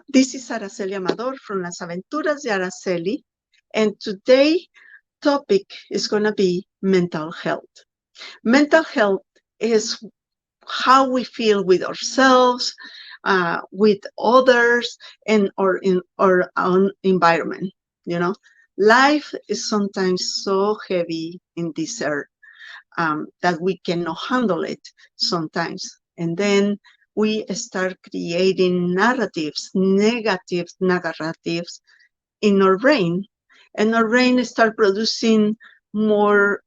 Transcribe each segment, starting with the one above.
This is Araceli Amador from Las Aventuras de Araceli, and today topic is going to be mental health. Mental health is how we feel with ourselves, with others, and or in our own environment. You know, life is sometimes so heavy in this earth that we cannot handle it sometimes. And then we start creating narratives, negative narratives in our brain. And our brain start producing more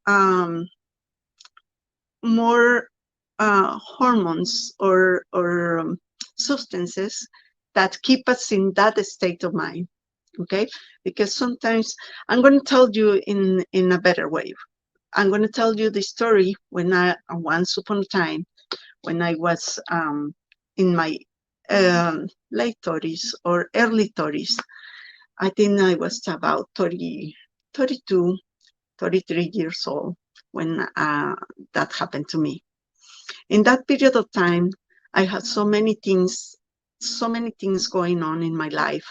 hormones or substances that keep us in that state of mind. Okay, because sometimes I'm going to tell you in a better way. I'm going to tell you the story when once upon a time, when I was in my late 30s or early 30s. I think I was about 30, 32, 33 years old when that happened to me. In that period of time, I had so many things going on in my life.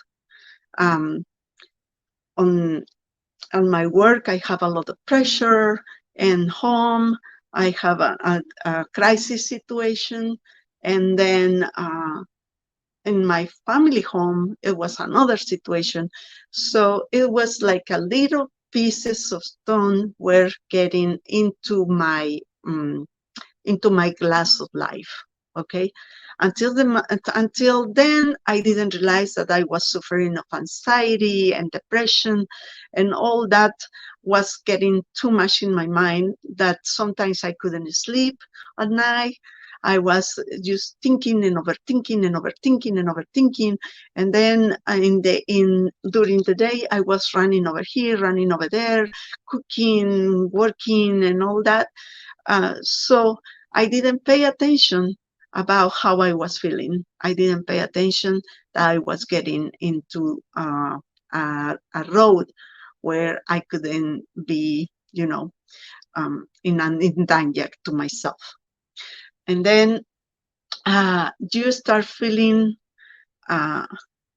On my work, I have a lot of pressure, and home, I have a crisis situation, and then in my family home, it was another situation. So it was like a little pieces of stone were getting into my glass of life. Okay, until then, I didn't realize that I was suffering of anxiety and depression, and all that was getting too much in my mind that sometimes I couldn't sleep at night. I was just thinking and overthinking and overthinking and overthinking, and then during the day I was running over here, running over there, cooking, working, and all that. So I didn't pay attention about how I was feeling. I didn't pay attention that I was getting into a road where I couldn't be, in danger to myself. And then you start feeling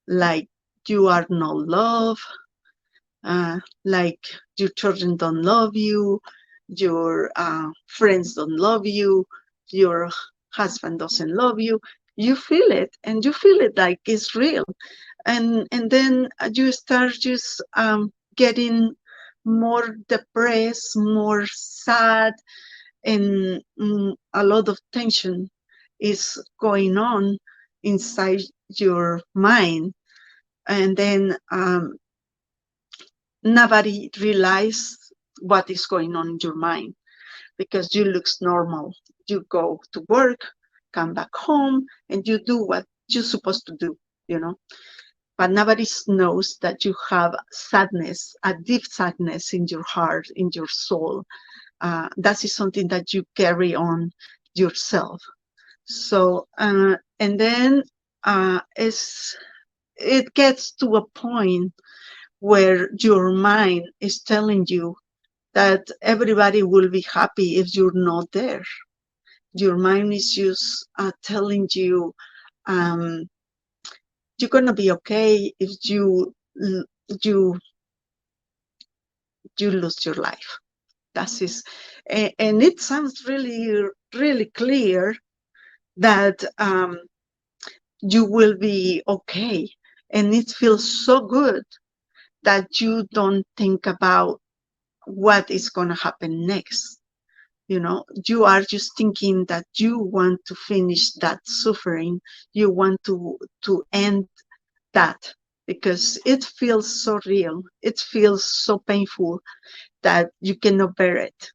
like you are no love, like your children don't love you, your friends don't love you, your husband doesn't love you. You feel it, and you feel it like it's real. And then you start just getting more depressed, more sad, and a lot of tension is going on inside your mind. And then nobody realizes what is going on in your mind, because you look normal. You go to work, come back home, and you do what you're supposed to do, But nobody knows that you have sadness, a deep sadness in your heart, in your soul. That is something that you carry on yourself. So, and then it gets to a point where your mind is telling you that everybody will be happy if you're not there. Your mind is just telling you you're gonna be okay if you lose your life. That is, and it sounds really, really clear that you will be okay, and it feels so good that you don't think about what is gonna happen next. You are just thinking that you want to finish that suffering. You want to end that, because it feels so real. It feels so painful that you cannot bear it.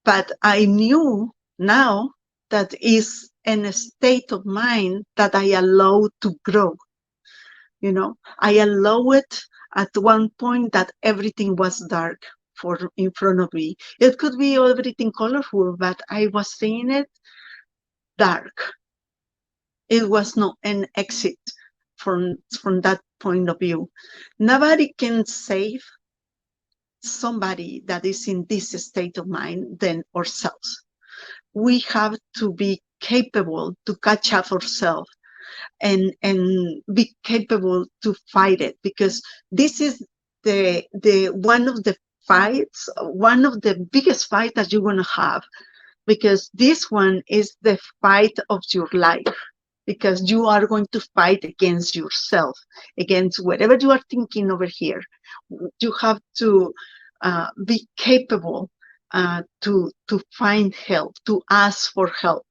But I knew now that is in a state of mind that I allow to grow. I allow it at one point that everything was dark in front of me. It could be everything colorful, but I was seeing it dark. It was not an exit from that point of view. Nobody can save somebody that is in this state of mind than ourselves. We have to be capable to catch up ourselves and be capable to fight it, because this is the one of the fights, one of the biggest fights that you're going to have, because this one is the fight of your life, because you are going to fight against yourself, against whatever you are thinking over here. You have to be capable to find help, to ask for help,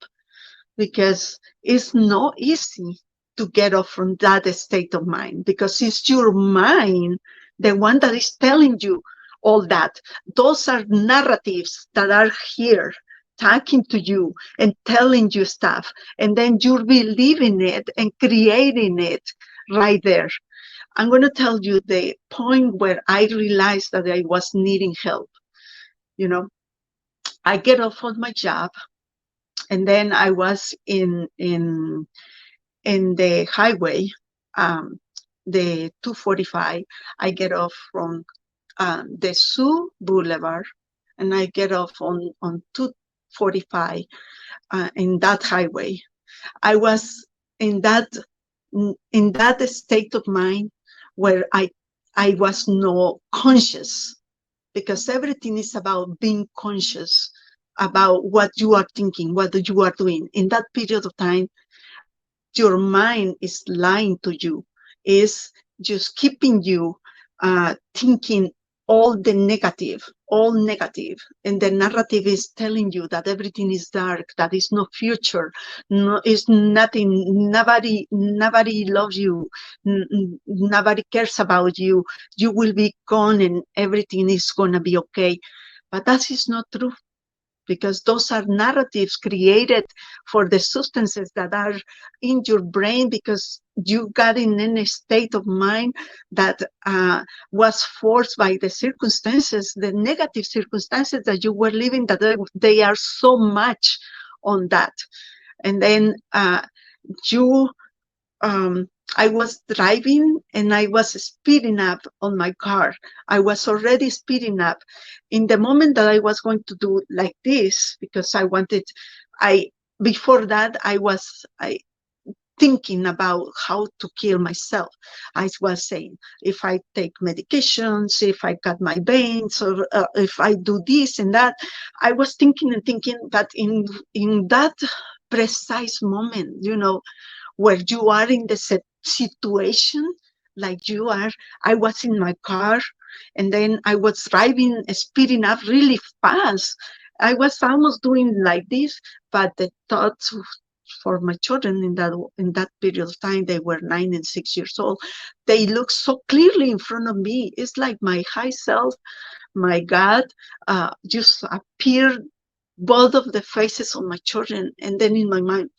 because it's not easy to get off from that state of mind, because it's your mind, the one that is telling you all that. Those are narratives that are here talking to you and telling you stuff, and then you're believing it and creating it right there. I'm going to tell you the point where I realized that I was needing help. You know, I get off on my job, and then I was in the highway, the 245. I get off from the Sioux Boulevard, and I get off on 245 in that highway. I was in that state of mind where I was not conscious, because everything is about being conscious about what you are thinking, what you are doing. In that period of time, your mind is lying to you, is just keeping you thinking all negative, and the narrative is telling you that everything is dark, that is no future, no, is nothing, nobody loves you, nobody cares about you, you will be gone and everything is gonna be okay. But that is not true, because those are narratives created for the substances that are in your brain, because you got in a state of mind that was forced by the circumstances, the negative circumstances that you were living, that they are so much on that. And then you I was driving and I was speeding up on my car. I was already speeding up. In the moment that I was going to do like this, because before that, I was thinking about how to kill myself. I was saying, if I take medications, if I cut my veins, or if I do this and that, I was thinking and thinking, but in that precise moment, where you are in the situation, like you are, I was in my car, and then I was driving, speeding up really fast. I was almost doing like this, but the thoughts for my children in that period of time, they were 9 and 6 years old. They look so clearly in front of me. It's like my high self, my God, just appeared, both of the faces of my children, and then in my mind,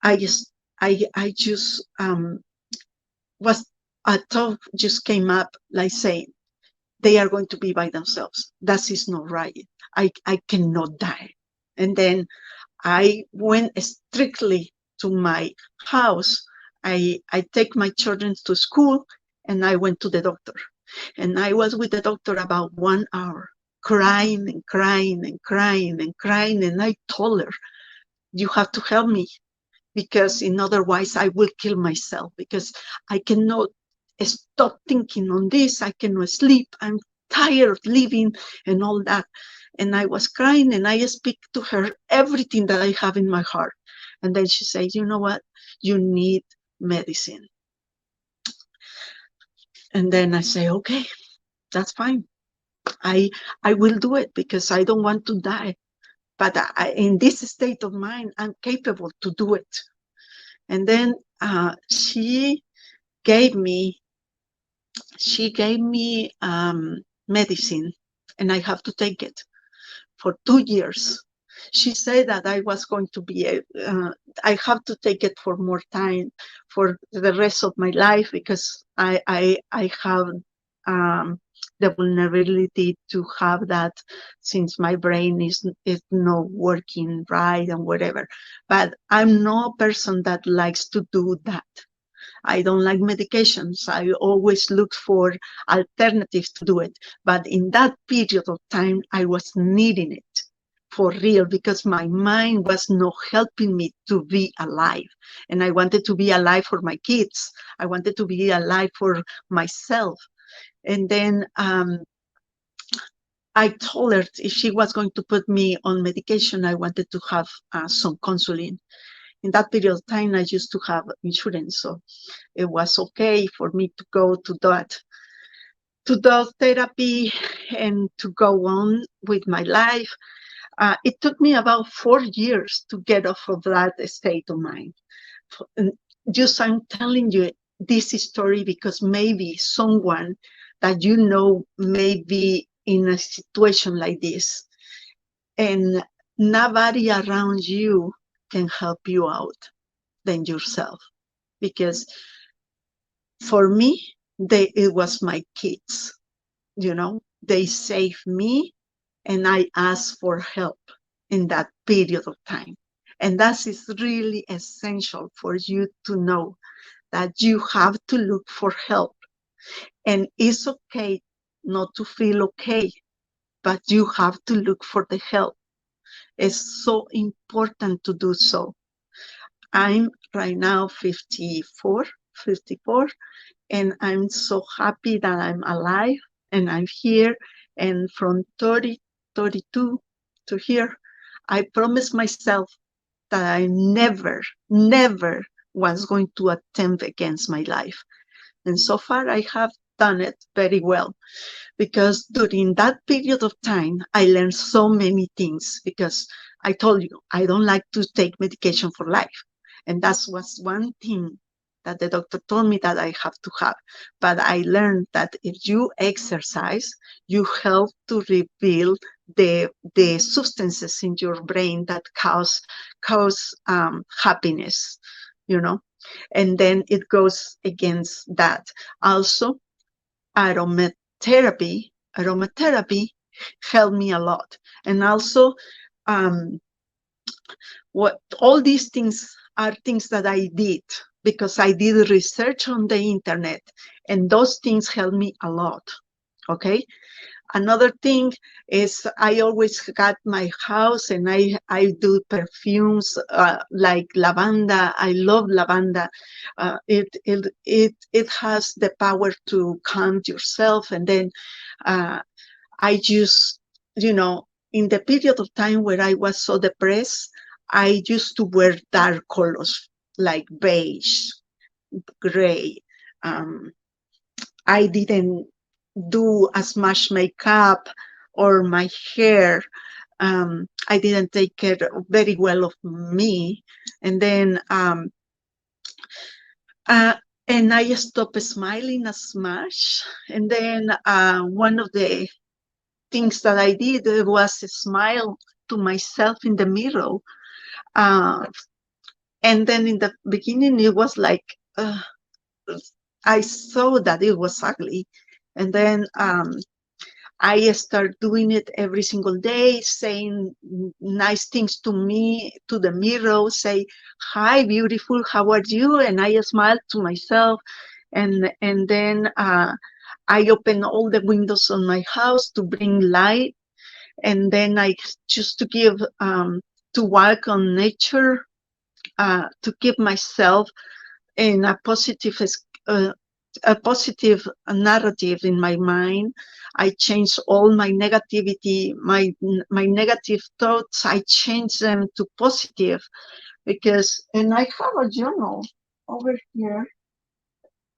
I just was, a thought just came up, like saying, they are going to be by themselves. That is not right. I cannot die. And then I went strictly to my house. I take my children to school, and I went to the doctor. And I was with the doctor about 1 hour, crying and crying and crying and crying. And I told her, you have to help me, because otherwise I will kill myself, because I cannot stop thinking on this. I cannot sleep. I'm tired of living and all that. And I was crying, and I speak to her everything that I have in my heart. And then she said, you know what? You need medicine. And then I say, okay, that's fine. I will do it, because I don't want to die. But in this state of mind, I'm capable to do it. And then she gave me medicine, and I have to take it for 2 years. She said that I was going to be, I have to take it for more time, for the rest of my life, because I have the vulnerability to have that, since my brain is not working right and whatever. But I'm no person that likes to do that. I don't like medications. I always look for alternatives to do it. But in that period of time, I was needing it. for real, because my mind was not helping me to be alive. And I wanted to be alive for my kids. I wanted to be alive for myself. And then I told her if she was going to put me on medication, I wanted to have some counseling. In that period of time, I used to have insurance, so it was okay for me to go to that therapy and to go on with my life. It took me about 4 years to get off of that state of mind. And just I'm telling you this story because maybe someone that you know may be in a situation like this, and nobody around you can help you out than yourself. Because for me, it was my kids, they saved me, and I asked for help in that period of time. And that is really essential for you to know that you have to look for help. And it's okay not to feel okay, but you have to look for the help. It's so important to do so. I'm right now 54, and I'm so happy that I'm alive and I'm here. And from 32 to here, I promised myself that I never was going to attempt against my life. And so far, I have done it very well, because during that period of time, I learned so many things, because I told you, I don't like to take medication for life. And that was one thing that the doctor told me that I have to have. But I learned that if you exercise, you help to rebuild the substances in your brain that cause happiness, and then it goes against that. Also, aromatherapy helped me a lot. And also, all these things are things that I did because I did research on the internet, and those things helped me a lot. Okay. Another thing is I always got my house, and I do perfumes like lavanda. I love lavanda. It has the power to calm yourself. And then I just, in the period of time where I was so depressed, I used to wear dark colors like beige, gray. I didn't do as much makeup or my hair. I didn't take care very well of me. And then, and I stopped smiling as much. And then one of the things that I did was smile to myself in the mirror. And then in the beginning, it was like, I saw that it was ugly. And then I start doing it every single day, saying nice things to me, to the mirror, say, hi, beautiful, how are you? And I smile to myself. And then I open all the windows on my house to bring light. And then I choose to give, to walk on nature, to keep myself in a positive narrative in my mind. I change all my negativity, my negative thoughts. I change them to positive, and I have a journal over here.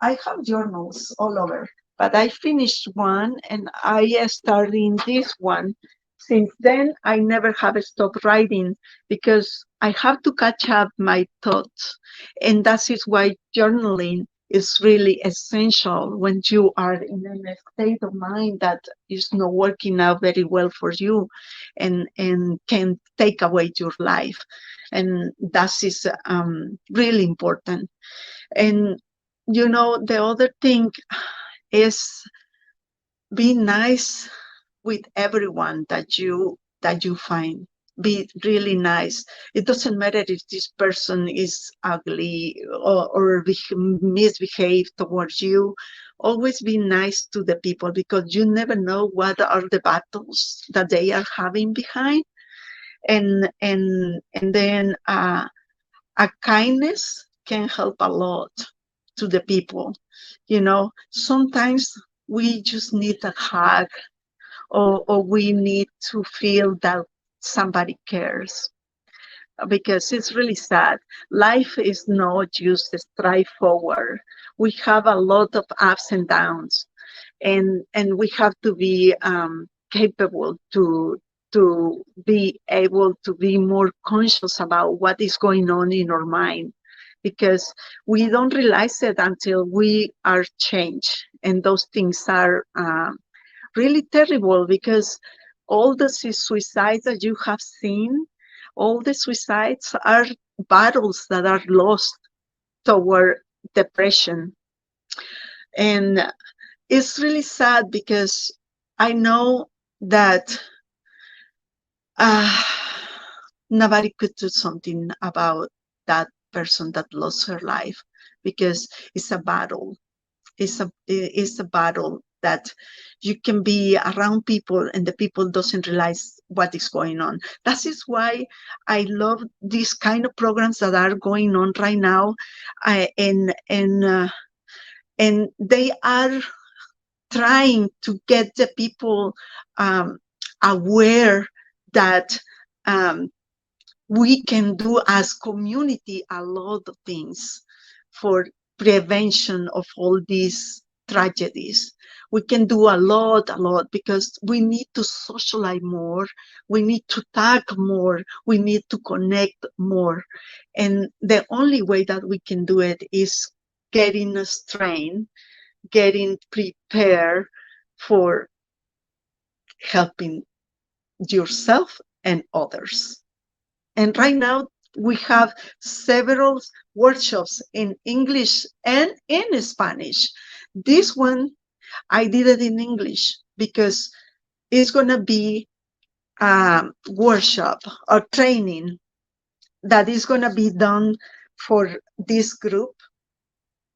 I have journals all over, but I finished one and I started in this one. Since then, I never have stopped writing because I have to catch up my thoughts. And that is why journaling is really essential when you are in a state of mind that is not working out very well for you, and can take away your life. And that is really important. And the other thing is be nice with everyone that you find. Be really nice. It doesn't matter if this person is ugly or misbehave towards you. Always be nice to the people, because you never know what are the battles that they are having behind. and then a kindness can help a lot to the people. Sometimes we just need a hug, or we need to feel that somebody cares, because it's really sad. Life is not just a strive forward. We have a lot of ups and downs, and we have to be capable to be able to be more conscious about what is going on in our mind, because we don't realize it until we are changed, and those things are really terrible, because all the suicides that you have seen, all the suicides are battles that are lost toward depression. And it's really sad, because I know that uh, nobody could do something about that person that lost her life, because it's a battle. It's a battle that you can be around people, and the people doesn't realize what is going on. That is why I love these kind of programs that are going on right now, and they are trying to get the people aware that um, we can do as community a lot of things for prevention of all these tragedies. We can do a lot, because we need to socialize more, we need to talk more, we need to connect more. And the only way that we can do it is getting us trained, getting prepared for helping yourself and others. And right now, we have several workshops in English and in Spanish. This one, I did it in English because it's going to be a workshop or training that is going to be done for this group,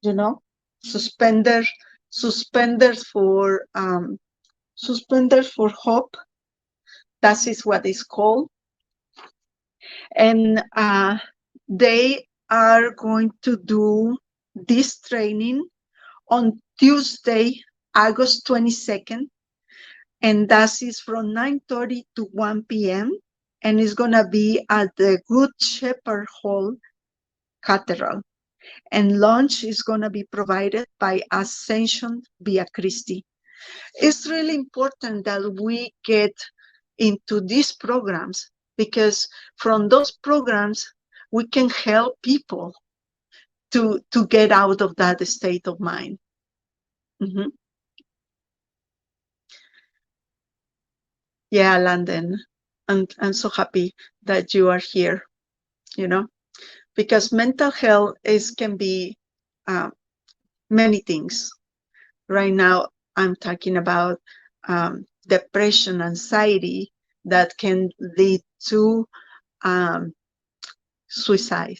you know, suspender, suspenders for suspenders for hope. That is what it's called. And they are going to do this training on Tuesday, August 22nd, and that is from 9:30 to 1 p.m. and it's going to be at the Good Shepherd Hall Cathedral. And lunch is going to be provided by Ascension Via Christi. It's really important that we get into these programs, because from those programs we can help people to get out of that state of mind. Mm-hmm. Yeah, Landon, I'm so happy that you are here, because mental health can be many things. Right now, I'm talking about depression, anxiety that can lead to suicide.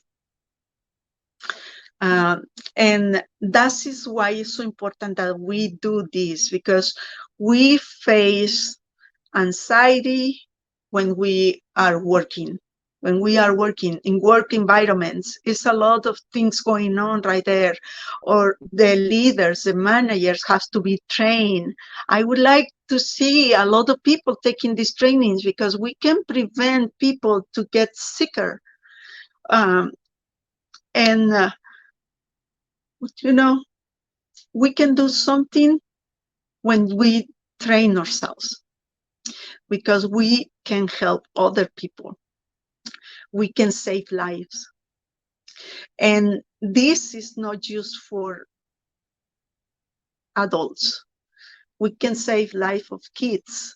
And that is why it's so important that we do this, because we face anxiety when we are working. When we are working in work environments, it's a lot of things going on right there. Or the leaders, the managers have to be trained. I would like to see a lot of people taking these trainings, because we can prevent people to get sicker. And we can do something when we train ourselves, because we can help other people. We can save lives. And this is not just for adults. We can save life of kids.